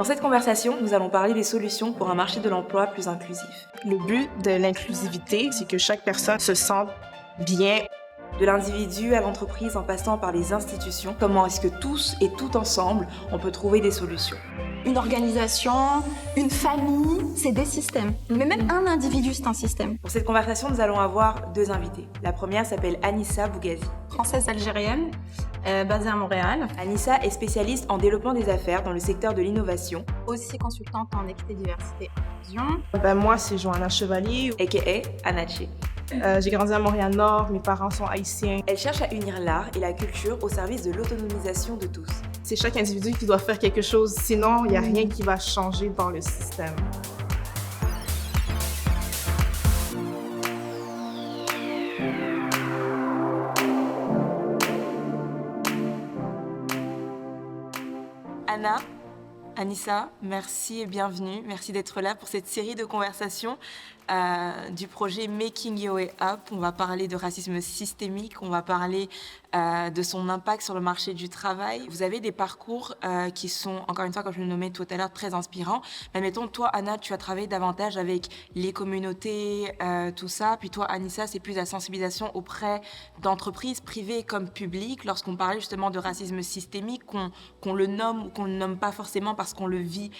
Dans cette conversation, nous allons parler des solutions pour un marché de l'emploi plus inclusif. Le but de l'inclusivité, c'est que chaque personne se sente bien. De l'individu à l'entreprise en passant par les institutions, comment est-ce que tous et tout ensemble, on peut trouver des solutions? Une organisation, une famille, c'est des systèmes. Mais même un individu, c'est un système. Pour cette conversation, nous allons avoir deux invités. La première s'appelle Anissa Bougazi. Française algérienne, basée à Montréal. Anissa est spécialiste en développement des affaires dans le secteur de l'innovation. Aussi consultante en équité, diversité et inclusion. Moi, c'est Johanna Chevalier, a.k.a. Anaché. J'ai grandi à Montréal-Nord, mes parents sont haïtiens. Elle cherche à unir l'art et la culture au service de l'autonomisation de tous. C'est chaque individu qui doit faire quelque chose, sinon il n'y a rien qui va changer dans le système. Anissa, merci et bienvenue. Merci d'être là pour cette série de conversations du projet Making Your Way Up. On va parler de racisme systémique, on va parler de son impact sur le marché du travail. Vous avez des parcours qui sont, encore une fois, comme je le nommais tout à l'heure, très inspirants. Mais mettons, toi, Anna, tu as travaillé davantage avec les communautés, tout ça. Puis toi, Anissa, c'est plus la sensibilisation auprès d'entreprises privées comme publiques. Lorsqu'on parlait justement de racisme systémique, qu'on le nomme ou qu'on ne le nomme pas forcément parce qu'on le vit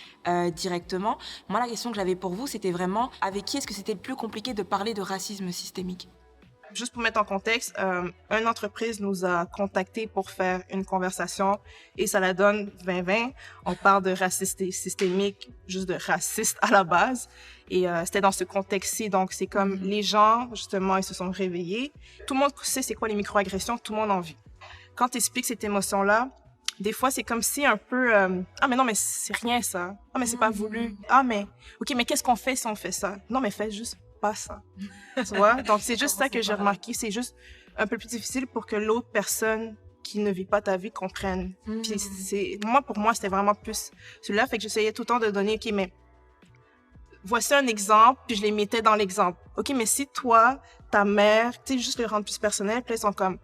directement. Moi, la question que j'avais pour vous, c'était vraiment avec qui est-ce que c'était le plus compliqué de parler de racisme systémique? Juste pour mettre en contexte, une entreprise nous a contactés pour faire une conversation et ça la donne 2020. On parle de racisme systémique, juste de raciste à la base. Et c'était dans ce contexte-ci, donc c'est comme les gens, justement, ils se sont réveillés. Tout le monde sait c'est quoi les microagressions, tout le monde en vit. Quand tu expliques cette émotion-là, des fois, c'est comme si un peu... ah, mais non, mais c'est rien, ça. Ah, mais c'est pas voulu. Ah, mais... OK, mais qu'est-ce qu'on fait si on fait ça? Non, mais fais juste pas ça. Tu vois? Donc, c'est juste ça que j'ai remarqué. C'est juste un peu plus difficile pour que l'autre personne qui ne vit pas ta vie comprenne. Puis pour moi, c'était vraiment plus celui-là. Fait que j'essayais tout le temps de donner, OK, mais voici un exemple, puis je les mettais dans l'exemple. OK, mais si toi, ta mère, tu sais, juste le rendre plus personnel, puis là, ils sont comme,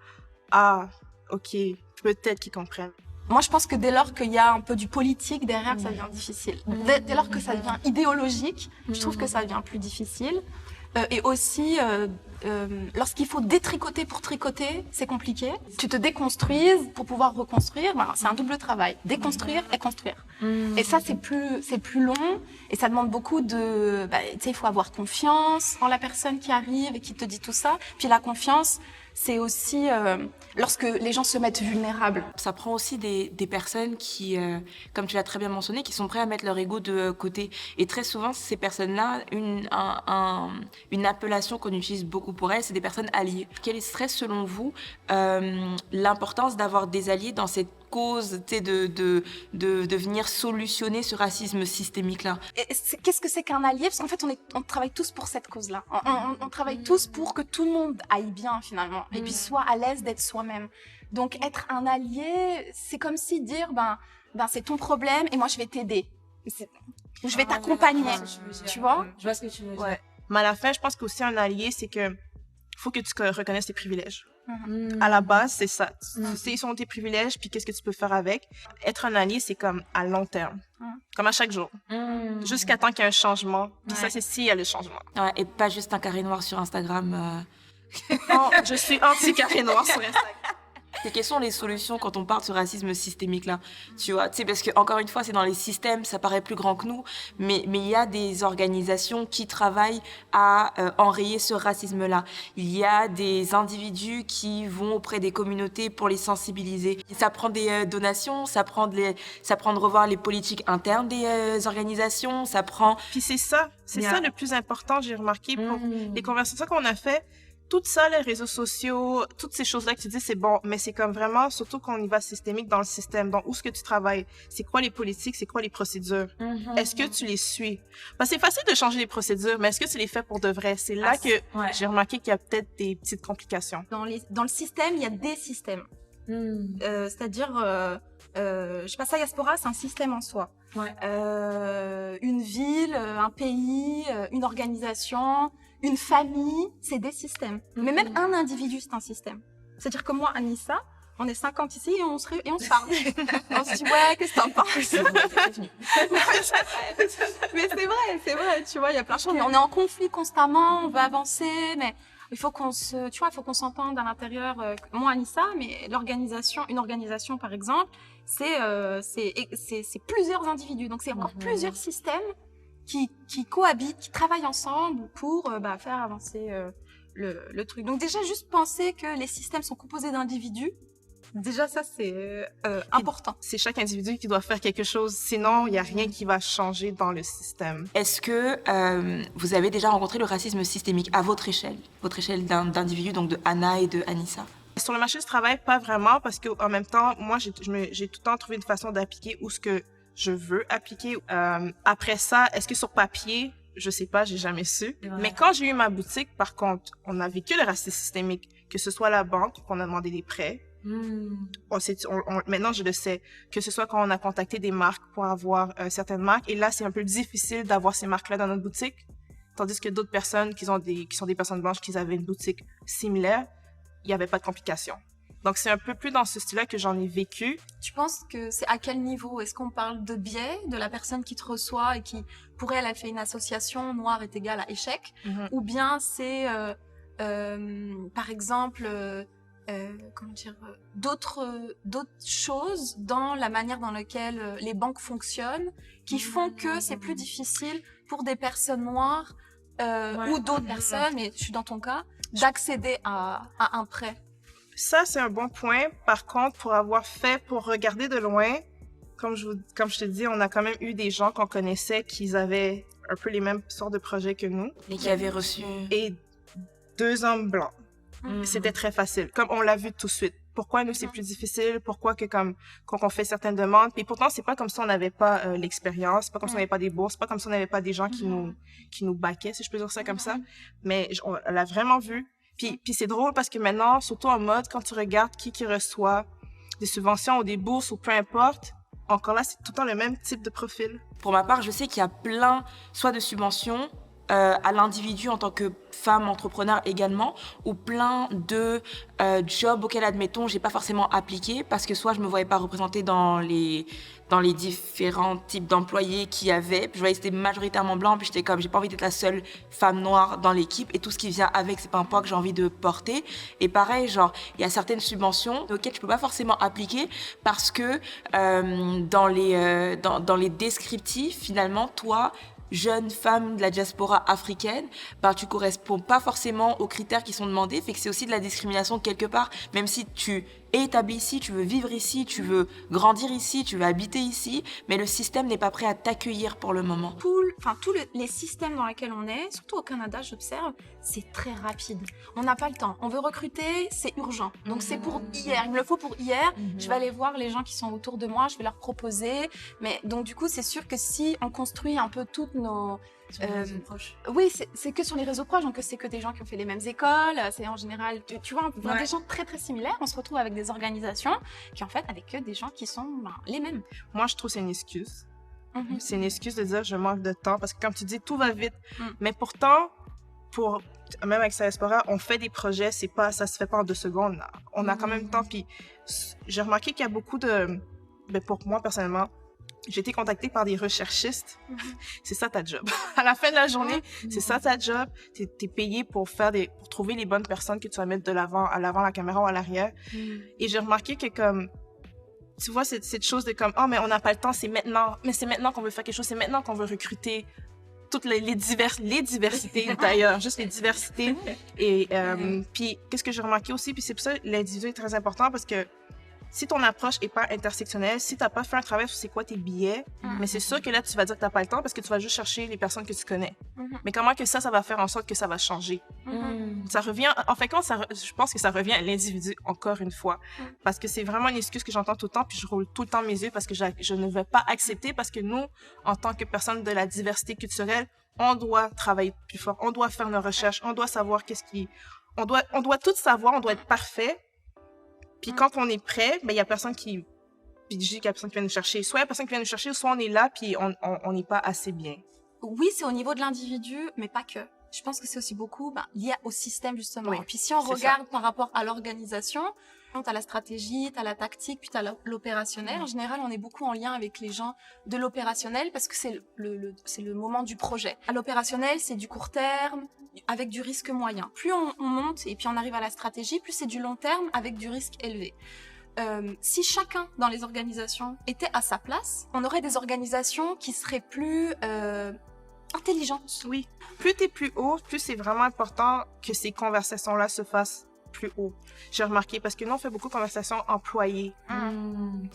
ah, OK, peut-être qu'ils comprennent. Moi, je pense que dès lors qu'il y a un peu du politique derrière, ça devient difficile. Dès lors que ça devient idéologique, je trouve que ça devient plus difficile. Et aussi, lorsqu'il faut détricoter pour tricoter, c'est compliqué. Tu te déconstruises pour pouvoir reconstruire. Voilà, c'est un double travail. Déconstruire et construire. Et ça, c'est plus long. Et ça demande beaucoup de... tu sais, il faut avoir confiance en la personne qui arrive et qui te dit tout ça. Puis la confiance, c'est aussi lorsque les gens se mettent vulnérables. Ça prend aussi des personnes qui, comme tu l'as très bien mentionné, qui sont prêts à mettre leur ego de côté. Et très souvent, ces personnes-là, une appellation qu'on utilise beaucoup pour elles, c'est des personnes alliées. Quelle serait, selon vous, l'importance d'avoir des alliés dans cette cause, tu sais, de venir solutionner ce racisme systémique-là? Qu'est-ce que c'est qu'un allié? Parce qu'en fait, on travaille tous pour cette cause-là. On travaille tous pour que tout le monde aille bien, finalement, et puis soit à l'aise d'être soi-même. Donc, être un allié, c'est comme si dire, c'est ton problème et moi, je vais t'aider. Je vais t'accompagner, tu vois? Je vois ce que tu veux dire. Ouais. Mais à la fin, je pense qu'aussi un allié, c'est que faut que tu reconnaisses tes privilèges. À la base, c'est ça. Ils sont tes privilèges, puis qu'est-ce que tu peux faire avec? Être un allié, c'est comme à long terme. Comme à chaque jour. Jusqu'à temps qu'il y ait un changement. Puis ça, c'est s'il y a le changement. Ouais, et pas juste un carré noir sur Instagram. Non, je suis anti-carré noir sur Instagram. Quelles sont les solutions quand on parle de ce racisme systémique-là? Tu vois, tu sais, parce que encore une fois, c'est dans les systèmes, ça paraît plus grand que nous, mais il y a des organisations qui travaillent à enrayer ce racisme-là. Il y a des individus qui vont auprès des communautés pour les sensibiliser. Ça prend des donations, ça prend de revoir les politiques internes des organisations, ça prend... Puis c'est ça le plus important, j'ai remarqué, pour les conversations qu'on a fait. Tout ça, les réseaux sociaux, toutes ces choses-là que tu dis, c'est bon, mais c'est comme vraiment, surtout quand on y va systémique dans le système, donc où est-ce que tu travailles, c'est quoi les politiques, c'est quoi les procédures, est-ce que tu les suis? Parce que c'est facile de changer les procédures, mais est-ce que tu les fais pour de vrai? C'est là que j'ai remarqué qu'il y a peut-être des petites complications. Dans le système, il y a des systèmes. C'est-à-dire, je sais pas, Diaspora, c'est un système en soi. Une ville, un pays, une organisation, une famille, c'est des systèmes. Mais même un individu, c'est un système. C'est-à-dire que moi, Anissa, on est 50 ici et on se parle. On se dit, ouais, qu'est-ce que t'en penses? Mais c'est vrai, tu vois, il y a plein de choses. On est en conflit constamment, on veut avancer, mais il faut qu'on s'entende à l'intérieur. Moi, Anissa, mais une organisation, par exemple, c'est plusieurs individus. Donc, c'est encore plusieurs systèmes qui cohabitent, qui travaillent ensemble pour faire avancer le truc. Donc déjà, juste penser que les systèmes sont composés d'individus, déjà ça c'est important. C'est chaque individu qui doit faire quelque chose, sinon il n'y a rien qui va changer dans le système. Est-ce que vous avez déjà rencontré le racisme systémique à votre échelle d'individu, donc de Anna et de Anissa? Sur le marché du travail, pas vraiment, parce qu'en même temps, moi j'ai tout le temps trouvé une façon d'appliquer où ce que je veux appliquer. Après ça, est-ce que sur papier, je sais pas, j'ai jamais su. Ouais. Mais quand j'ai eu ma boutique, par contre, on a vécu le racisme systémique, que ce soit la banque, qu'on a demandé des prêts. Maintenant, je le sais, que ce soit quand on a contacté des marques pour avoir certaines marques. Et là, c'est un peu difficile d'avoir ces marques-là dans notre boutique. Tandis que d'autres personnes qui sont des personnes blanches, qui avaient une boutique similaire, il n'y avait pas de complications. Donc, c'est un peu plus dans ce style-là que j'en ai vécu. Tu penses que c'est à quel niveau? Est-ce qu'on parle de biais, de la personne qui te reçoit et qui, pour elle, fait une association noir est égal à échec? Ou bien c'est, par exemple, d'autres choses dans la manière dans laquelle les banques fonctionnent qui font que c'est plus difficile pour des personnes noires ou d'autres personnes, mais je suis dans ton cas, d'accéder à un prêt? Ça, c'est un bon point. Par contre, pour regarder de loin, comme je te dis, on a quand même eu des gens qu'on connaissait qui avaient un peu les mêmes sortes de projets que nous. Et qui avaient reçu... Et 2 hommes blancs. C'était très facile. Comme on l'a vu tout de suite. Pourquoi nous, c'est plus difficile? Pourquoi quand on fait certaines demandes? Puis pourtant, c'est pas comme si on n'avait pas l'expérience. C'est pas comme si on n'avait pas des bourses. C'est pas comme si on n'avait pas des gens qui nous backaient, si je peux dire ça comme ça. Mais on l'a vraiment vu. Puis c'est drôle parce que maintenant, surtout en mode, quand tu regardes qui reçoit des subventions ou des bourses ou peu importe, encore là, c'est tout le temps le même type de profil. Pour ma part, je sais qu'il y a plein, soit de subventions à l'individu en tant que femme entrepreneur également, ou plein de jobs auxquels, admettons, j'ai pas forcément appliqué parce que soit je me voyais pas représentée dans les différents types d'employés qu'il y avait. Puis je voyais que c'était majoritairement blanc, puis j'étais comme, j'ai pas envie d'être la seule femme noire dans l'équipe, et tout ce qui vient avec, c'est pas un poids que j'ai envie de porter. Et pareil, genre, il y a certaines subventions auxquelles je peux pas forcément appliquer parce que dans les descriptifs, finalement, toi, jeune femme de la diaspora africaine, tu corresponds pas forcément aux critères qui sont demandés, fait que c'est aussi de la discrimination quelque part, même si tu es établi ici, tu veux vivre ici, tu veux grandir ici, tu veux habiter ici, mais le système n'est pas prêt à t'accueillir pour le moment. Tous les systèmes dans lesquels on est, surtout au Canada, j'observe, c'est très rapide. On n'a pas le temps. On veut recruter, c'est urgent. Donc c'est pour hier. Il me le faut pour hier. Je vais aller voir les gens qui sont autour de moi, je vais leur proposer. Mais donc du coup, c'est sûr que si on construit un peu toutes nos... Sur les réseaux proches. Oui, c'est que sur les réseaux proches, donc c'est que des gens qui ont fait les mêmes écoles, c'est en général, tu vois, des gens très très similaires. On se retrouve avec des organisations qui en fait avec des gens qui sont les mêmes. Moi, je trouve que c'est une excuse. C'est une excuse de dire je manque de temps parce que comme tu dis, tout va vite. Mais pourtant, même avec Diaspora, on fait des projets, ça se fait pas en 2 secondes. Là. On a quand même le temps. Puis j'ai remarqué qu'il y a beaucoup de... pour moi, personnellement, j'ai été contactée par des recherchistes. C'est ça ta job. À la fin de la journée, c'est ça ta job. T'es payé pour trouver les bonnes personnes que tu vas mettre de l'avant, à l'avant la caméra ou à l'arrière. Et j'ai remarqué que comme, tu vois, cette chose de comme, oh, mais on n'a pas le temps, c'est maintenant. Mais c'est maintenant qu'on veut faire quelque chose, c'est maintenant qu'on veut recruter toutes les diversités d'ailleurs, juste les diversités. Et puis, qu'est-ce que j'ai remarqué aussi, puis c'est pour ça que l'individu est très important parce que si ton approche est pas intersectionnelle, si t'as pas fait un travail sur c'est quoi tes billets, mais c'est sûr que là, tu vas dire que t'as pas le temps parce que tu vas juste chercher les personnes que tu connais. Mais comment que ça va faire en sorte que ça va changer? Ça revient, en fait, je pense que ça revient à l'individu encore une fois. Parce que c'est vraiment une excuse que j'entends tout le temps, puis je roule tout le temps mes yeux parce que je ne veux pas accepter parce que nous, en tant que personnes de la diversité culturelle, on doit travailler plus fort, on doit faire nos recherches, on doit savoir on doit tout savoir, on doit être parfait. Puis quand on est prêt, il y a personne qui... Puis je dis qu'il y a personne qui vient nous chercher. Soit il y a personne qui vient nous chercher, soit on est là, puis on n'est pas assez bien. Oui, c'est au niveau de l'individu, mais pas que. Je pense que c'est aussi beaucoup lié au système, justement. Oui, puis si on regarde par rapport à l'organisation, Tu as la stratégie, tu as la tactique, puis tu as l'opérationnel. En général, on est beaucoup en lien avec les gens de l'opérationnel parce que c'est le moment du projet. À l'opérationnel, c'est du court terme avec du risque moyen. Plus on monte et puis on arrive à la stratégie, plus c'est du long terme avec du risque élevé. Si chacun dans les organisations était à sa place, on aurait des organisations qui seraient plus intelligentes. Oui. Plus t'es plus haut, plus c'est vraiment important que ces conversations-là se fassent plus haut. J'ai remarqué, parce que nous, on fait beaucoup de conversations employées.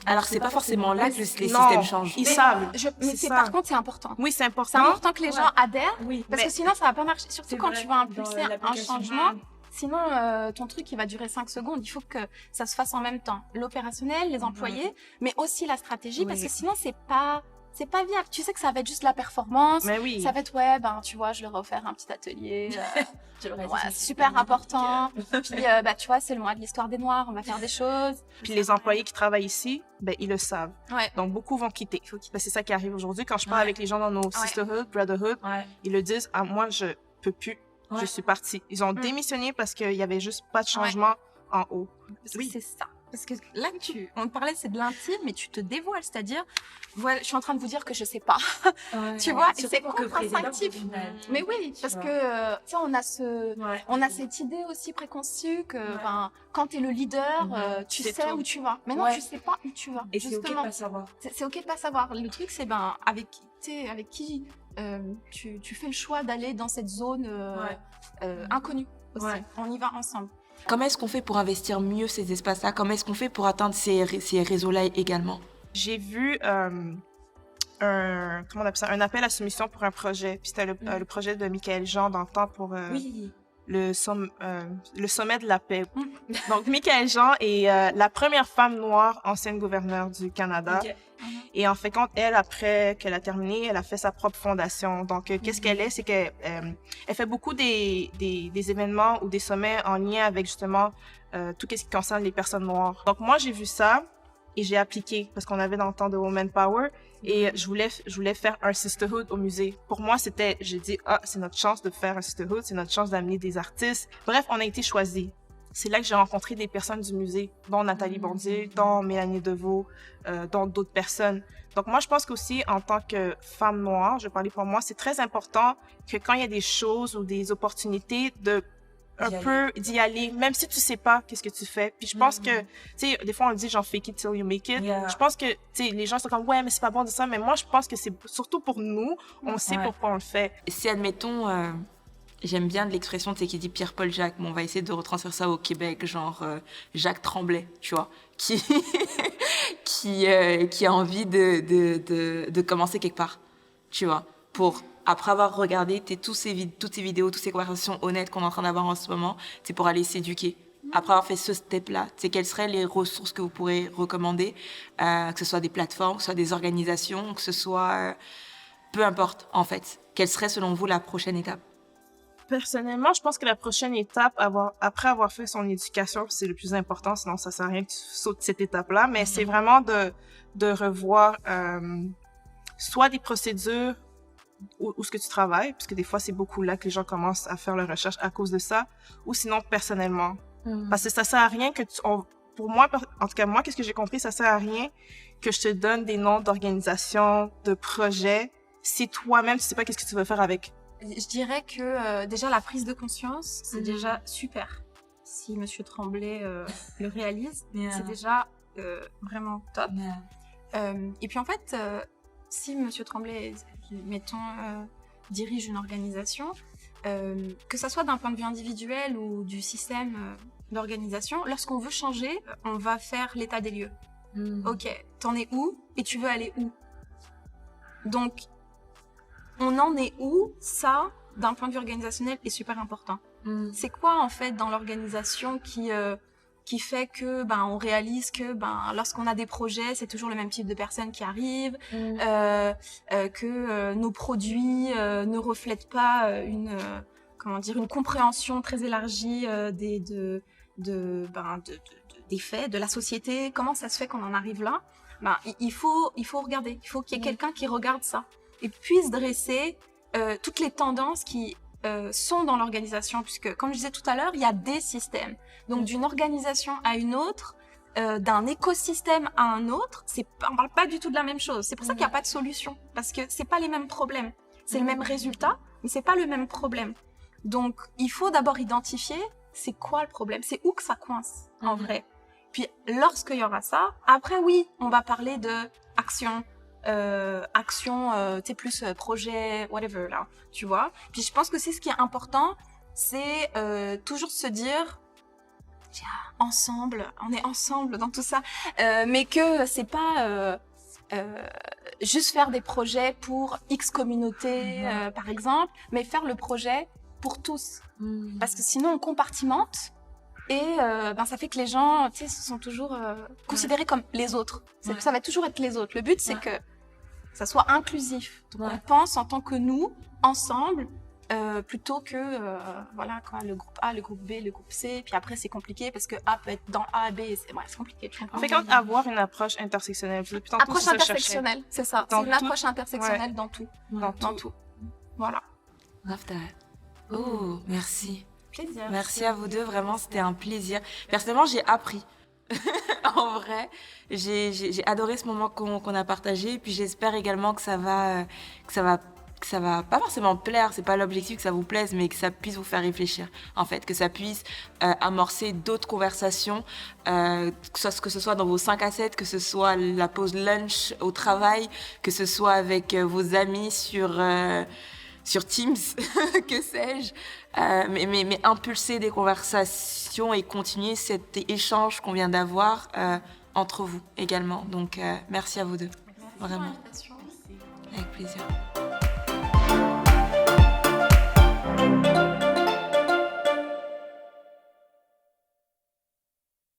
Alors, c'est pas forcément là que les Non, systèmes changent. Ils savent. Mais C'est par ça. contre, c'est important. Oui, c'est C'est important. important que les gens adhèrent, Oui. parce Mais- que sinon, ça va pas marcher. Surtout C'est quand vrai, tu vas impulser dans un l'application. changement. Sinon, ton truc, il va durer 5 secondes. Il faut que ça se fasse en même temps. L'opérationnel, les employés, mais aussi la stratégie, parce Oui. que sinon, c'est pas viable. Tu sais que ça va être juste la performance. Mais oui. Ça va être, ouais, ben, tu vois, je leur ai offert un petit atelier. Je le Ouais, résiste. super important. Puis, bah, tu vois, c'est le mois de l'histoire des Noirs. On va faire des choses. Puis les employés qui travaillent ici, ben, ils le savent. Ouais. Donc, beaucoup vont quitter. Ben, c'est ça qui arrive aujourd'hui. Quand je parle Ouais. avec les gens dans nos sisterhood, brotherhood, Ouais. ils le disent, ah, moi, je peux plus. Je Ouais. suis partie. Ils ont démissionné parce qu'il y avait juste pas de changement en haut. Parce que c'est ça. Parce que là, on parlait, c'est de l'intime, mais tu te dévoiles. C'est-à-dire, voilà, je suis en train de vous dire que je sais pas. Tu vois, et Surtout c'est pour que contre-instinctif. président, au final, Mais oui, tu parce vois. que, tu sais, Ouais. on a cette idée aussi préconçue que, ben, quand t'es le leader, tu C'est sais tout. où tu vas. Mais non, Ouais. tu sais pas où tu vas. Et c'est ok de justement. pas savoir. C'est ok de pas savoir. Le truc, c'est, ben, avec qui tu fais le choix d'aller dans cette zone inconnue aussi. Ouais. On y va ensemble. Comment est-ce qu'on fait pour investir mieux ces espaces-là? Comment est-ce qu'on fait pour atteindre ces réseaux-là également? J'ai vu comment on appelle ça, un appel à soumission pour un projet. Puis c'était le projet de Michael Jean dans le temps pour Oui. le sommet de la paix. Donc, Michael Jean est la première femme noire ancienne gouverneure du Canada. Ok. Et en fait, elle, après qu'elle a terminé, elle a fait sa propre fondation. Donc, qu'est-ce qu'elle est? C'est qu'elle elle fait beaucoup des événements ou des sommets en lien avec justement tout ce qui concerne les personnes noires. Donc, moi, j'ai vu ça et j'ai appliqué parce qu'on avait dans le temps de Woman Power et je voulais faire un sisterhood au musée. Pour moi, j'ai dit, c'est notre chance de faire un sisterhood, c'est notre chance d'amener des artistes. Bref, on a été choisis. C'est là que j'ai rencontré des personnes du musée, dont Nathalie Bondier, dont Mélanie Deveau, dont d'autres personnes. Donc moi, je pense qu'aussi, en tant que femme noire, je vais parler pour moi, c'est très important que quand il y a des choses ou des opportunités, d'y aller, même si tu sais pas qu'est-ce que tu fais. Puis je pense que, tu sais, des fois on dit genre fake it till you make it. Yeah. Je pense que, tu sais, les gens sont comme, ouais, mais c'est pas bon de ça. Mais moi, je pense que c'est surtout pour nous, on sait Ouais. pourquoi on le fait. Si, admettons, j'aime bien l'expression, tu sais, qui dit Pierre-Paul Jacques, mais on va essayer de retranscrire ça au Québec, genre Jacques Tremblay, tu vois, qui qui a envie de commencer quelque part, tu vois, pour, après avoir regardé toutes ces vidéos, toutes ces conversations honnêtes qu'on est en train d'avoir en ce moment, c'est pour aller s'éduquer. Après avoir fait ce step-là, tu sais, quelles seraient les ressources que vous pourrez recommander, que ce soit des plateformes, que ce soit des organisations, que ce soit... peu importe, en fait. Quelle serait, selon vous, la prochaine étape? Personnellement, je pense que la prochaine étape, après avoir fait son éducation, c'est le plus important, sinon ça sert à rien que tu sautes cette étape-là, mais c'est vraiment de revoir soit des procédures où ce que tu travailles, parce que des fois, c'est beaucoup là que les gens commencent à faire leur recherche à cause de ça, ou sinon personnellement. Parce que ça sert à rien que pour moi, en tout cas moi, qu'est-ce que j'ai compris, ça sert à rien que je te donne des noms d'organisations, de projets, si toi-même tu sais pas qu'est-ce que tu veux faire avec. Je dirais que déjà la prise de conscience, c'est déjà super. Si Monsieur Tremblay le réalise, c'est déjà vraiment top. Et puis en fait, si Monsieur Tremblay, mettons, dirige une organisation, que ça soit d'un point de vue individuel ou du système d'organisation, lorsqu'on veut changer, on va faire l'état des lieux. Ok, t'en es où et tu veux aller où? Donc, on en est où? Ça, d'un point de vue organisationnel, est super important. C'est quoi, en fait, dans l'organisation qui fait que, on réalise que, lorsqu'on a des projets, c'est toujours le même type de personnes qui arrivent, que nos produits ne reflètent pas une compréhension très élargie des faits, de la société. Comment ça se fait qu'on en arrive là? Il faut regarder. Il faut qu'il y ait quelqu'un qui regarde ça et puisse dresser toutes les tendances qui sont dans l'organisation, puisque, comme je disais tout à l'heure, il y a des systèmes. Donc, d'une organisation à une autre, d'un écosystème à un autre, on parle pas du tout de la même chose. C'est pour ça qu'il n'y a pas de solution, parce que c'est pas les mêmes problèmes. C'est le même résultat, mais c'est pas le même problème. Donc, il faut d'abord identifier c'est quoi le problème, c'est où que ça coince, en vrai. Puis, lorsqu'il y aura ça, après, oui, on va parler de action, tu sais, plus projet, whatever, là, tu vois. Puis, je pense que c'est ce qui est important, c'est toujours se dire, ensemble, on est ensemble dans tout ça, mais que c'est pas juste faire des projets pour X communauté, par exemple, mais faire le projet pour tous. Parce que sinon, on compartimente et ça fait que les gens, tu sais, sont toujours considérés comme les autres. Ça va toujours être les autres. Le but, c'est que ça soit inclusif. Donc, on pense en tant que nous, ensemble, plutôt que voilà quoi, le groupe A, le groupe B, le groupe C, puis après c'est compliqué parce que A peut être dans A, B, c'est compliqué. En fait, quand avoir une approche intersectionnelle, approche intersectionnelle, c'est ça. C'est une approche intersectionnelle dans tout. Dans tout. Voilà. Love that. Oh, merci. Plaisir. Merci à vous deux, vraiment, c'était un plaisir. Personnellement, j'ai appris. En vrai, j'ai adoré ce moment qu'on a partagé, et puis j'espère également que ça va pas forcément plaire, c'est pas l'objectif que ça vous plaise, mais que ça puisse vous faire réfléchir, en fait, que ça puisse amorcer d'autres conversations, que ce soit dans vos 5 à 7, que ce soit la pause lunch au travail, que ce soit avec vos amis sur Teams, que sais-je, mais impulser des conversations et continuer cet échange qu'on vient d'avoir entre vous également. Donc, merci à vous deux, vraiment. Merci pour l'invitation. Avec plaisir.